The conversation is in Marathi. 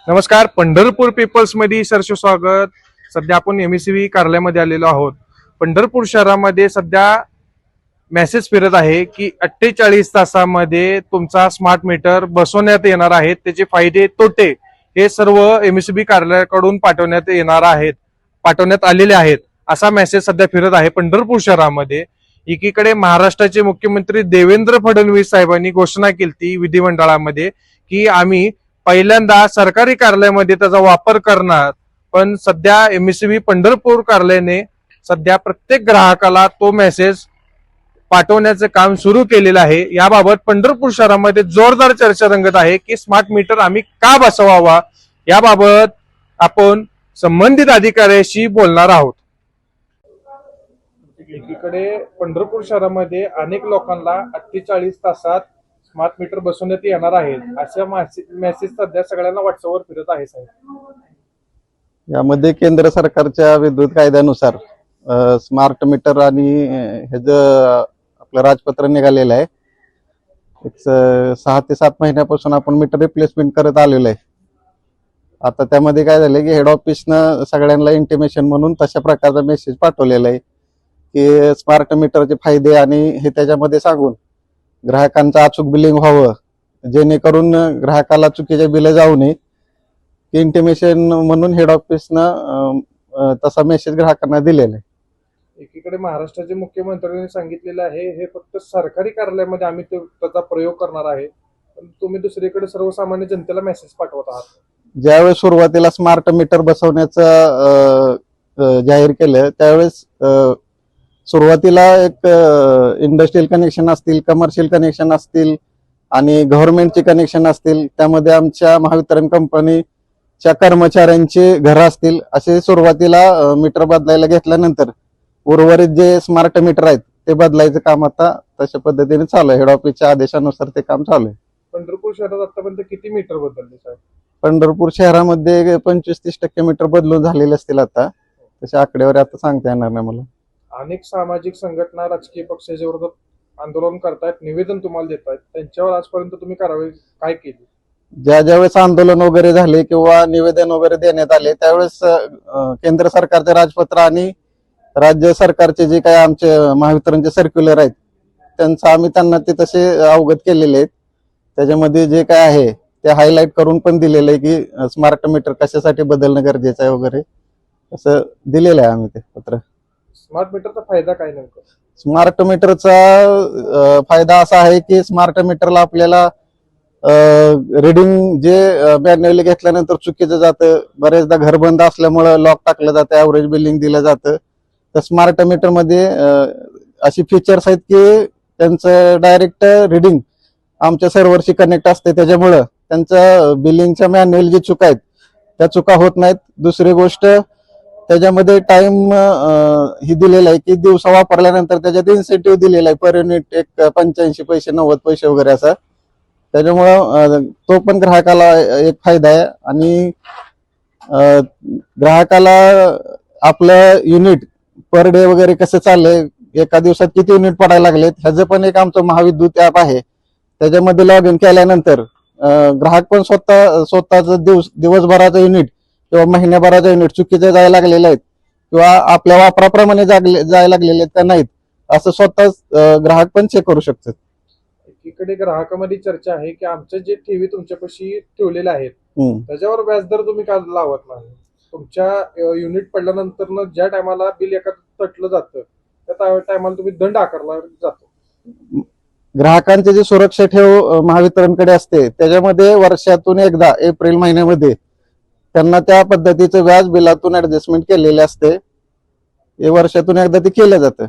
नमस्कार, पंढरपूर पीपल्स मध्ये सरसे स्वागत. सध्या आपण एमएससीबी कार्यालयामध्ये आलेलो आहोत. पंढरपूर शहरामध्ये सध्या मेसेज फिरत आहे की 48 तासामध्ये तुमचा स्मार्ट मीटर बसवण्यात येणार आहे. त्याचे फायदे तोटे हे सर्व एमएससीबी कार्यालयाकडून पाठवण्यात आलेले आहेत. असा मेसेज सध्या फिरत आहे पंढरपूर शहरामध्ये. एकीकडे महाराष्ट्राचे मुख्यमंत्री देवेंद्र फडणवीस साहेबांनी घोषणा केली विधिमंडळामध्ये की आम्ही पहिल्यांदा सरकारी कार्यालयामध्ये त्याचा वापर करणार. पण सध्या एमएससीबी पंढरपूर कार्यालयाने सध्या प्रत्येक ग्राहकाला तो मेसेज पाठवण्याचं काम सुरू केलेलं आहे. याबाबत पंढरपूर शहरामध्ये जोरदार चर्चा रंगत आहे की स्मार्ट मीटर आम्ही का बसवावा. याबाबत आपण संबंधित अधिकाऱ्याशी बोलणार आहोत. एकीकडे पंढरपूर शहरामध्ये अनेक लोकांना 48 तासात स्मार्ट मीटर बसवण्यात येणार आहे अशा मेसेज सध्या सगळ्यांना व्हॉट्सअपवर फिरत आहे. साहेब, यामध्ये केंद्र सरकारच्या विद्युत कायद्यानुसार स्मार्ट मीटर आणि हे जे आपलं राजपत्र निघालेलं आहे, 6 ते 7 महिन्यापासून आपण मीटर रिप्लेसमेंट करत आलेलो आहे. आता त्यामध्ये काय झालंय की हेड ऑफिसनं सगळ्यांना इंटिमेशन म्हणून तशा प्रकारचा मेसेज पाठवलेला आहे की स्मार्ट मीटरचे फायदे आणि हे त्याच्यामध्ये सांगून ग्राहकांचं अचूक बिलिंग व्हावं, जेणेकरून ग्राहकाला चुकीचे बिल जाऊ नये. इंटिमेशन म्हणून हेड ऑफिसनं तसा मेसेज ग्राहकांना दिलेला आहे. एकीकडे महाराष्ट्राचे मुख्यमंत्र्यांनी सांगितलेलं आहे हे फक्त सरकारी कार्यालयामध्ये आम्ही त्याचा प्रयोग करणार आहे. पण तुम्ही दुसरीकडे सर्वसामान्य जनतेला मेसेज पाठवत आहात. ज्यावेळेस सुरुवातीला स्मार्ट मीटर बसवण्याचं जाहीर केलं त्यावेळेस सुरुवातीला एक इंडस्ट्रियल कनेक्शन असतील, कमर्शियल कनेक्शन असतील आणि गव्हर्नमेंटचे कनेक्शन असतील, त्यामध्ये आमच्या महावितरण कंपनीच्या कर्मचाऱ्यांचे घर असतील, असे सुरुवातीला मीटर बदलायला घेतल्यानंतर उर्वरित जे स्मार्ट मीटर आहेत ते बदलायचं काम आता तशा पद्धतीने चालू आहे. हेड ऑफिसच्या आदेशानुसार ते काम चालू आहे. पंढरपूर शहरात आतापर्यंत किती मीटर बदलले साहेब? पंढरपूर शहरामध्ये 25-30% मीटर बदलून झालेले असतील. आता तशा आकडेवारी आता सांगता येणार नाही मला. अनेक सामाजिक संघटना राजकीय पक्षाच्या विरोधात आंदोलन करतायत, निवेदन तुम्हाला देत आहेत, त्यांच्यावर आजपर्यंत तुम्ही कारवाई काय केली? ज्यावेळेस आंदोलन वगैरे झाले किंवा निवेदन वगैरे देण्यात आले त्यावेळेस केंद्र सरकारचे राजपत्र आणि राज्य सरकारचे जे काही आमचे महावितरणचे सर्क्युलर आहेत त्यांना ते तसे अवगत केलेले आहेत. त्याच्यामध्ये जे काय आहे ते हायलाइट करून पण दिलेलं आहे की स्मार्ट मीटर कशासाठी बदलणं गरजेचं आहे वगैरे असं दिलेलं आहे आम्ही ते पत्र. स्मार्ट मीटरचा फायदा काय नेमका? स्मार्ट मीटरचा फायदा असा आहे की स्मार्ट मीटरला आपल्याला रीडिंग जे मॅन्युअली घेतल्यानंतर चुकीचं जातं. बरेचदा घर बंद असल्यामुळे लॉक टाकलं जातं, ऍव्हरेज बिलिंग दिलं जातं. तर स्मार्ट मीटर मध्ये अशी फीचर्स आहेत की त्यांचं डायरेक्ट रीडिंग आमच्या सर्व्हरशी कनेक्ट असते, त्याच्यामुळं त्यांचं बिलिंगच्या मॅन्युअल जी चुका आहेत त्या चुका होत नाहीत. दुसरी गोष्ट त्याच्यामध्ये टाइम ही दिलेला आहे की दिवसा वापरल्यानंतर त्याच्यात इन्सेंटिव्ह दिलेला आहे पर युनिट एक 85 पैसे 90 पैसे वगैरे असा. त्याच्यामुळं तो पण ग्राहकाला एक फायदा आहे. आणि ग्राहकाला आपलं युनिट पर डे वगैरे कसं चाललंय, एका दिवसात किती युनिट पडायला लागलेत, ह्याचं पण एक आमचं महाविद्युत ऍप आहे. त्याच्यामध्ये लॉग इन केल्यानंतर ग्राहक पण स्वतःच दिवसभराचं युनिट किंवा महिन्याभराचं युनिट चुकीचे जायला लागलेले आहेत किंवा आपल्या वापराप्रमाणे जायला लागलेले आहेत का नाहीत असं स्वतःच ग्राहक पण चेक करू शकतात. एकीकडे ग्राहकामध्ये चर्चा आहे की आमचं जे टीव्ही तुमच्यापाशी ठेवलेले आहेत त्याच्यावर व्याजदर तुम्ही का लावत नाही? तुमच्या युनिट पडल्यानंतर ज्या टायमाला बिल एखादं तटलं जातं त्या टायमाला तुम्ही दंड आकारला जातो. ग्राहकांचे जे सुरक्षा ठेव महावितरणकडे असते त्याच्यामध्ये वर्षातून एकदा एप्रिल महिन्यामध्ये त्यांना त्या पद्धतीचं व्याज बिलातून ऍडजस्टमेंट केलेले असते. हे वर्षातून एकदा ते केलं जातं.